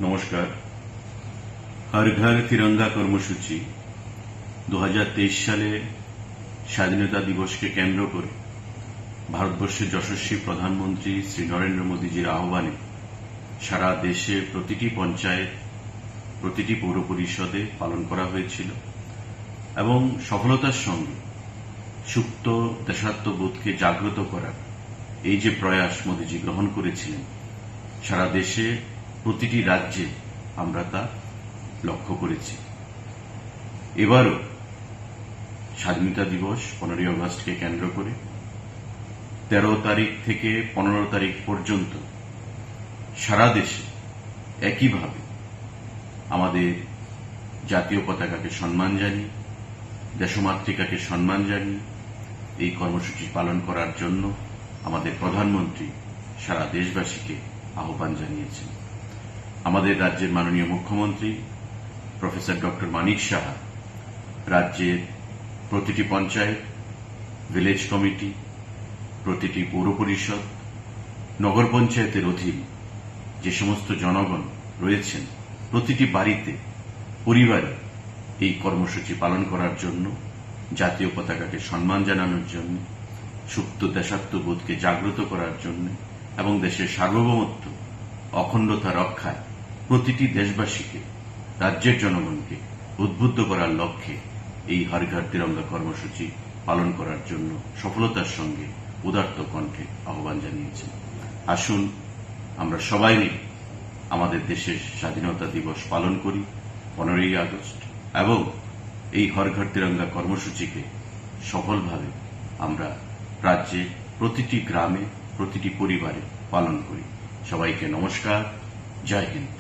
নমস্কার। হর ঘর তিরঙ্গা কর্মসূচি 2023 সালে স্বাধীনতা দিবসকে কেন্দ্র করে ভারতবর্ষের যশস্বী প্রধানমন্ত্রী শ্রী নরেন্দ্র মোদীজির আহ্বানে সারা দেশে প্রতিটি পঞ্চায়েত, প্রতিটি পৌর পরিষদে পালন করা হয়েছিল এবং সফলতার সঙ্গে সুপ্ত দেশাত্মবোধকে জাগ্রত করার এই যে প্রয়াস মোদীজি গ্রহণ করেছিলেন, সারা দেশে প্রতিটি রাজ্যে আমরা তা লক্ষ্য করেছি। এবারও স্বাধীনতা দিবস 15ই আগস্টকে কেন্দ্র করে 13 তারিখ থেকে 15 তারিখ পর্যন্ত সারা দেশে একইভাবে আমাদের জাতীয় পতাকাকে সম্মান জানিয়ে, দেশমাতৃকাকে সম্মান জানিয়ে এই কর্মসূচি পালন করার জন্য আমাদের প্রধানমন্ত্রী সারা দেশবাসীকে আহ্বান জানিয়েছেন। আমাদের রাজ্যের মাননীয় মুখ্যমন্ত্রী প্রফেসর ডক্টর মানিক সাহা রাজ্যের প্রতিটি পঞ্চায়েত, ভিলেজ কমিটি, প্রতিটি পৌর পরিষদ, নগর পঞ্চায়েতের অধীন যে সমস্ত জনগণ রয়েছেন, প্রতিটি বাড়িতে, পরিবারে এই কর্মসূচি পালন করার জন্য, জাতীয় পতাকাকে সম্মান জানানোর জন্য, সুপ্ত দেশাত্মবোধকে জাগ্রত করার জন্য এবং দেশের সার্বভৌমত্ব অখণ্ডতা রক্ষায় প্রতিটি দেশবাসীকে, রাজ্যের জনগণকে উদ্বুদ্ধ করার লক্ষ্যে এই হর ঘর তিরঙ্গা কর্মসূচি পালন করার জন্য সফলতার সঙ্গে উদাত্ত কণ্ঠে আহ্বান জানিয়েছেন। আসুন আমরা সবাই মিলে আমাদের দেশের স্বাধীনতা দিবস পালন করি 15ই আগস্ট এবং এই হর ঘর তিরঙ্গা কর্মসূচিকে সফলভাবে আমরা রাজ্যে প্রতিটি গ্রামে, প্রতিটি পরিবারে পালন করি। সবাইকে নমস্কার। জয় হিন্দ।